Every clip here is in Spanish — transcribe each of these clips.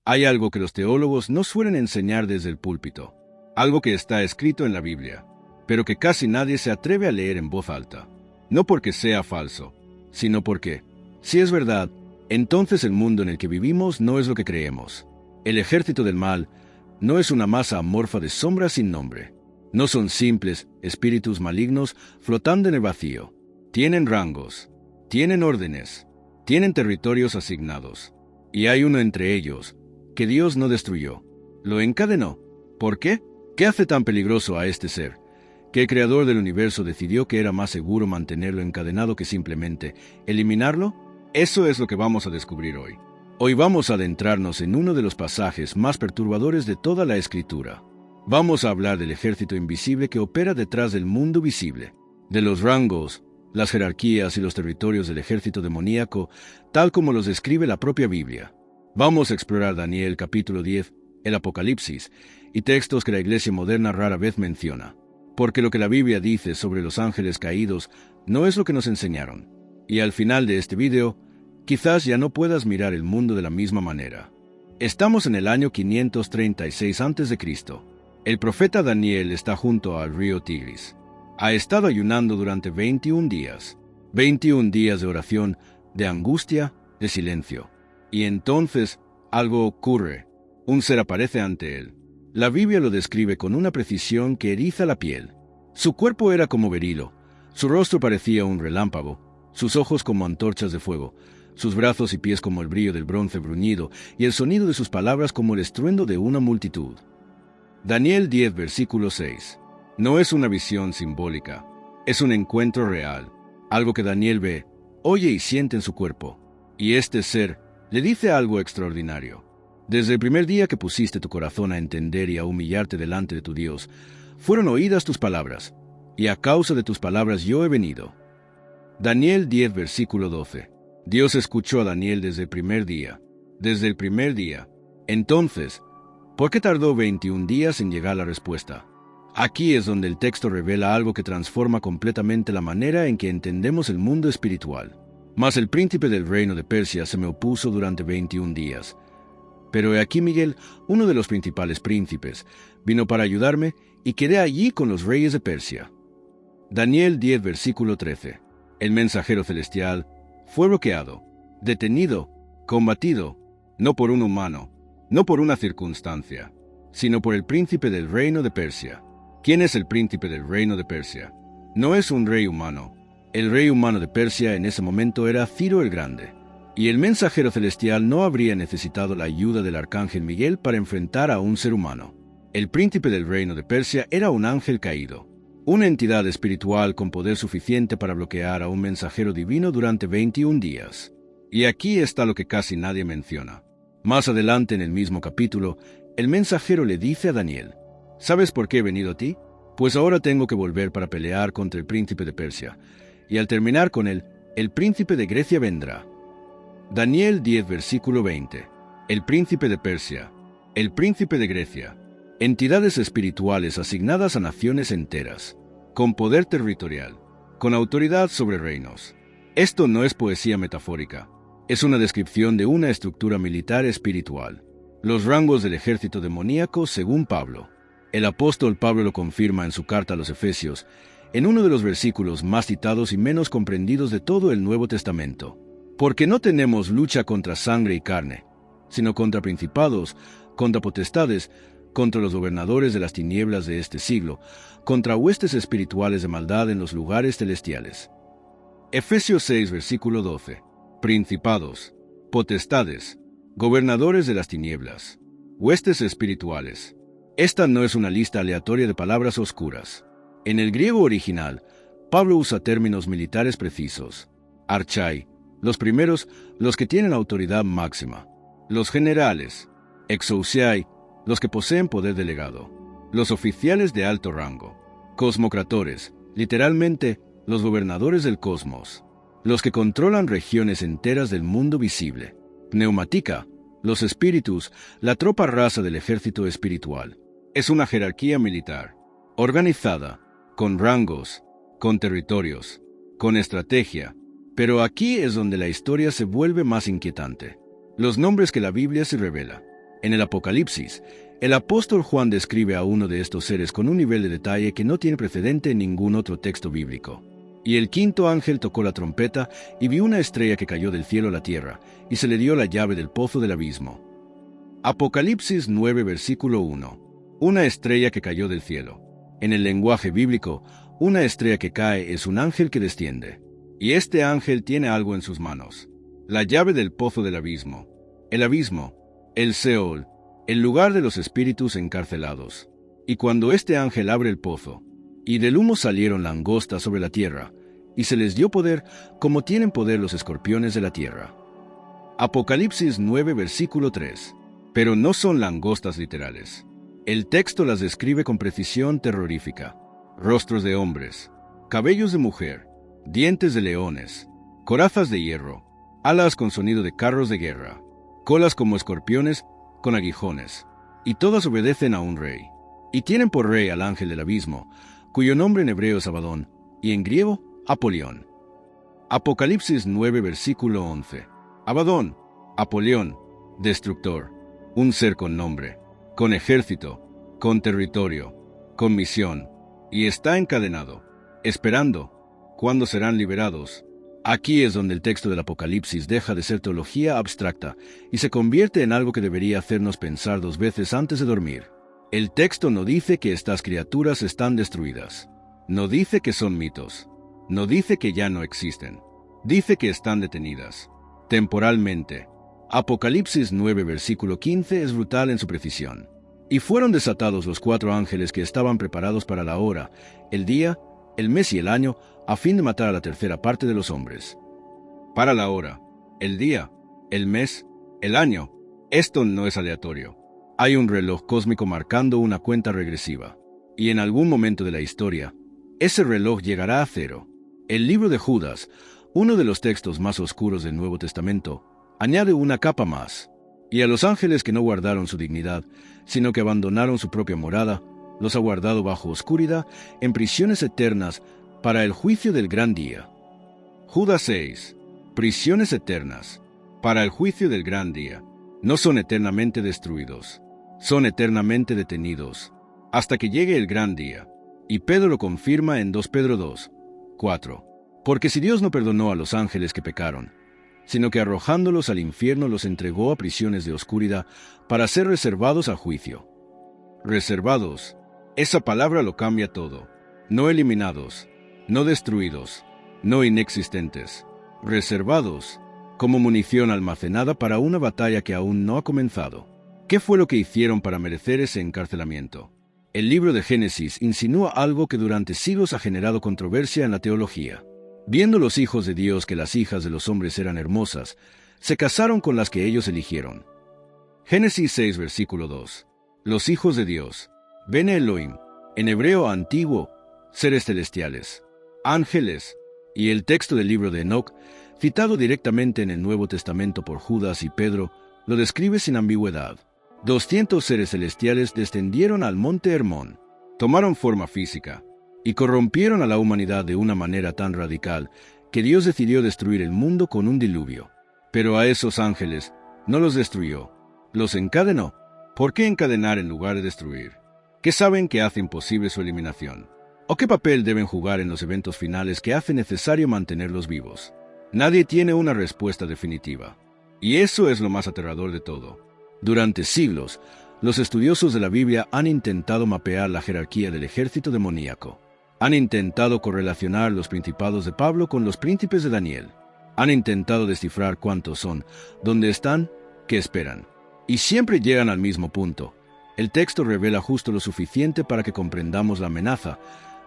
Hay algo que los teólogos no suelen enseñar desde el púlpito, algo que está escrito en la Biblia, pero que casi nadie se atreve a leer en voz alta. No porque sea falso, sino porque, si es verdad, entonces el mundo en el que vivimos no es lo que creemos. El ejército del mal no es una masa amorfa de sombras sin nombre. No son simples espíritus malignos flotando en el vacío. Tienen rangos, tienen órdenes, tienen territorios asignados. Y hay uno entre ellos que Dios no destruyó. Lo encadenó. ¿Por qué? ¿Qué hace tan peligroso a este ser? Que el creador del universo decidió que era más seguro mantenerlo encadenado que simplemente eliminarlo. Eso es lo que vamos a descubrir hoy. Hoy vamos a adentrarnos en uno de los pasajes más perturbadores de toda la Escritura. Vamos a hablar del ejército invisible que opera detrás del mundo visible, de los rangos, las jerarquías y los territorios del ejército demoníaco, tal como los describe la propia Biblia. Vamos a explorar Daniel capítulo 10, el Apocalipsis, y textos que la iglesia moderna rara vez menciona, porque lo que la Biblia dice sobre los ángeles caídos no es lo que nos enseñaron. Y al final de este video, quizás ya no puedas mirar el mundo de la misma manera. Estamos en el año 536 a.C. El profeta Daniel está junto al río Tigris. Ha estado ayunando durante 21 días. 21 días de oración, de angustia, de silencio. Y entonces algo ocurre. Un ser aparece ante él. La Biblia lo describe con una precisión que eriza la piel. Su cuerpo era como berilo, su rostro parecía un relámpago, sus ojos como antorchas de fuego, sus brazos y pies como el brillo del bronce bruñido, y el sonido de sus palabras como el estruendo de una multitud. Daniel 10, versículo 6. No es una visión simbólica, es un encuentro real, algo que Daniel ve, oye y siente en su cuerpo. Y este ser le dice algo extraordinario. Desde el primer día que pusiste tu corazón a entender y a humillarte delante de tu Dios, fueron oídas tus palabras, y a causa de tus palabras yo he venido. Daniel 10, versículo 12. Dios escuchó a Daniel desde el primer día. Desde el primer día. Entonces, ¿por qué tardó 21 días en llegar la respuesta? Aquí es donde el texto revela algo que transforma completamente la manera en que entendemos el mundo espiritual. Mas el príncipe del reino de Persia se me opuso durante 21 días. Pero he aquí Miguel, uno de los principales príncipes, vino para ayudarme y quedé allí con los reyes de Persia. Daniel 10, versículo 13. El mensajero celestial fue bloqueado, detenido, combatido, no por un humano, no por una circunstancia, sino por el príncipe del reino de Persia. ¿Quién es el príncipe del reino de Persia? No es un rey humano. El rey humano de Persia en ese momento era Ciro el Grande. Y el mensajero celestial no habría necesitado la ayuda del arcángel Miguel para enfrentar a un ser humano. El príncipe del reino de Persia era un ángel caído, una entidad espiritual con poder suficiente para bloquear a un mensajero divino durante 21 días. Y aquí está lo que casi nadie menciona. Más adelante en el mismo capítulo, el mensajero le dice a Daniel, ¿sabes por qué he venido a ti? Pues ahora tengo que volver para pelear contra el príncipe de Persia, y al terminar con él, el príncipe de Grecia vendrá. Daniel 10, versículo 20. El príncipe de Persia, el príncipe de Grecia, entidades espirituales asignadas a naciones enteras, con poder territorial, con autoridad sobre reinos. Esto no es poesía metafórica, es una descripción de una estructura militar espiritual. Los rangos del ejército demoníaco según Pablo. El apóstol Pablo lo confirma en su carta a los Efesios, en uno de los versículos más citados y menos comprendidos de todo el Nuevo Testamento. Porque no tenemos lucha contra sangre y carne, sino contra principados, contra potestades, contra los gobernadores de las tinieblas de este siglo, contra huestes espirituales de maldad en los lugares celestiales. Efesios 6, versículo 12. Principados, potestades, gobernadores de las tinieblas, huestes espirituales. Esta no es una lista aleatoria de palabras oscuras. En el griego original, Pablo usa términos militares precisos. Archai, los primeros, los que tienen autoridad máxima. Los generales, exousiai, los que poseen poder delegado. Los oficiales de alto rango. Cosmocratores, literalmente, los gobernadores del cosmos. Los que controlan regiones enteras del mundo visible. Pneumática, los espíritus, la tropa rasa del ejército espiritual. Es una jerarquía militar, organizada, con rangos, con territorios, con estrategia. Pero aquí es donde la historia se vuelve más inquietante. Los nombres que la Biblia se revela. En el Apocalipsis, el apóstol Juan describe a uno de estos seres con un nivel de detalle que no tiene precedente en ningún otro texto bíblico. Y el quinto ángel tocó la trompeta y vio una estrella que cayó del cielo a la tierra, y se le dio la llave del pozo del abismo. Apocalipsis 9, versículo 1. Una estrella que cayó del cielo. En el lenguaje bíblico, una estrella que cae es un ángel que desciende. Y este ángel tiene algo en sus manos. La llave del pozo del abismo. El abismo, el Seol, el lugar de los espíritus encarcelados. Y cuando este ángel abre el pozo, y del humo salieron langostas sobre la tierra, y se les dio poder como tienen poder los escorpiones de la tierra. Apocalipsis 9, versículo 3. Pero no son langostas literales. El texto las describe con precisión terrorífica. Rostros de hombres, cabellos de mujer, dientes de leones, corazas de hierro, alas con sonido de carros de guerra, colas como escorpiones con aguijones, y todas obedecen a un rey. Y tienen por rey al ángel del abismo, cuyo nombre en hebreo es Abadón, y en griego, Apolión. Apocalipsis 9, versículo 11. Abadón, Apolión, destructor, un ser con nombre, con ejército, con territorio, con misión, y está encadenado, esperando, ¿cuándo serán liberados? Aquí es donde el texto del Apocalipsis deja de ser teología abstracta y se convierte en algo que debería hacernos pensar dos veces antes de dormir. El texto no dice que estas criaturas están destruidas. No dice que son mitos. No dice que ya no existen. Dice que están detenidas, temporalmente. Apocalipsis 9, versículo 15 es brutal en su precisión. Y fueron desatados los 4 ángeles que estaban preparados para la hora, el día, el mes y el año, a fin de matar a la tercera parte de los hombres. Para la hora, el día, el mes, el año, esto no es aleatorio. Hay un reloj cósmico marcando una cuenta regresiva. Y en algún momento de la historia, ese reloj llegará a cero. El libro de Judas, uno de los textos más oscuros del Nuevo Testamento, añade una capa más. Y a los ángeles que no guardaron su dignidad, sino que abandonaron su propia morada, los ha guardado bajo oscuridad en prisiones eternas para el juicio del gran día. Judas 6. Prisiones eternas para el juicio del gran día. No son eternamente destruidos, son eternamente detenidos, hasta que llegue el gran día. Y Pedro lo confirma en 2 Pedro 2, 4. Porque si Dios no perdonó a los ángeles que pecaron, sino que arrojándolos al infierno los entregó a prisiones de oscuridad para ser reservados a juicio. Reservados, esa palabra lo cambia todo. No eliminados, no destruidos, no inexistentes. Reservados, como munición almacenada para una batalla que aún no ha comenzado. ¿Qué fue lo que hicieron para merecer ese encarcelamiento? El libro de Génesis insinúa algo que durante siglos ha generado controversia en la teología. Viendo los hijos de Dios que las hijas de los hombres eran hermosas, se casaron con las que ellos eligieron. Génesis 6, versículo 2. Los hijos de Dios, Bene Elohim, en hebreo antiguo, seres celestiales, ángeles, y el texto del libro de Enoc, citado directamente en el Nuevo Testamento por Judas y Pedro, lo describe sin ambigüedad. 200 seres celestiales descendieron al monte Hermón, tomaron forma física, y corrompieron a la humanidad de una manera tan radical que Dios decidió destruir el mundo con un diluvio. Pero a esos ángeles no los destruyó, los encadenó. ¿Por qué encadenar en lugar de destruir? ¿Qué saben que hace imposible su eliminación? ¿O qué papel deben jugar en los eventos finales que hace necesario mantenerlos vivos? Nadie tiene una respuesta definitiva. Y eso es lo más aterrador de todo. Durante siglos, los estudiosos de la Biblia han intentado mapear la jerarquía del ejército demoníaco. Han intentado correlacionar los principados de Pablo con los príncipes de Daniel. Han intentado descifrar cuántos son, dónde están, qué esperan. Y siempre llegan al mismo punto. El texto revela justo lo suficiente para que comprendamos la amenaza,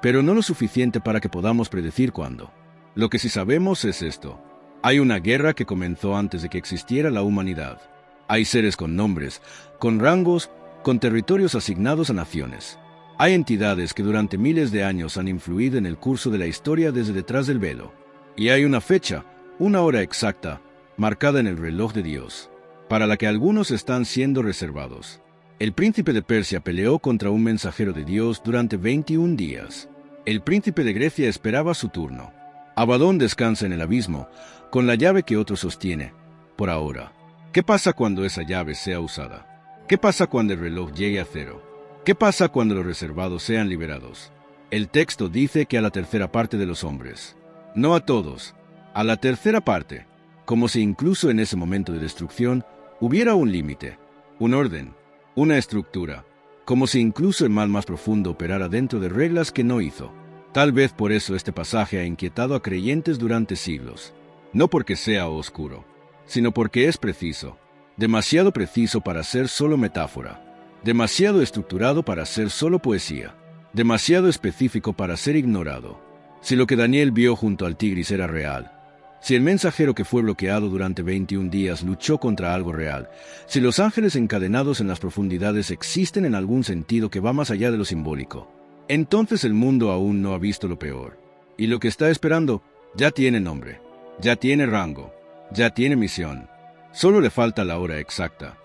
pero no lo suficiente para que podamos predecir cuándo. Lo que sí sabemos es esto. Hay una guerra que comenzó antes de que existiera la humanidad. Hay seres con nombres, con rangos, con territorios asignados a naciones. Hay entidades que durante miles de años han influido en el curso de la historia desde detrás del velo. Y hay una fecha, una hora exacta, marcada en el reloj de Dios, para la que algunos están siendo reservados. El príncipe de Persia peleó contra un mensajero de Dios durante 21 días. El príncipe de Grecia esperaba su turno. Abadón descansa en el abismo, con la llave que otro sostiene, por ahora. ¿Qué pasa cuando esa llave sea usada? ¿Qué pasa cuando el reloj llegue a cero? ¿Qué pasa cuando los reservados sean liberados? El texto dice que a la tercera parte de los hombres. No a todos, a la tercera parte, como si incluso en ese momento de destrucción hubiera un límite, un orden, una estructura, como si incluso el mal más profundo operara dentro de reglas que no hizo. Tal vez por eso este pasaje ha inquietado a creyentes durante siglos, no porque sea oscuro, sino porque es preciso, demasiado preciso para ser solo metáfora, demasiado estructurado para ser solo poesía, demasiado específico para ser ignorado. Si lo que Daniel vio junto al Tigris era real, si el mensajero que fue bloqueado durante 21 días luchó contra algo real, si los ángeles encadenados en las profundidades existen en algún sentido que va más allá de lo simbólico, entonces el mundo aún no ha visto lo peor. Y lo que está esperando ya tiene nombre, ya tiene rango, ya tiene misión. Solo le falta la hora exacta.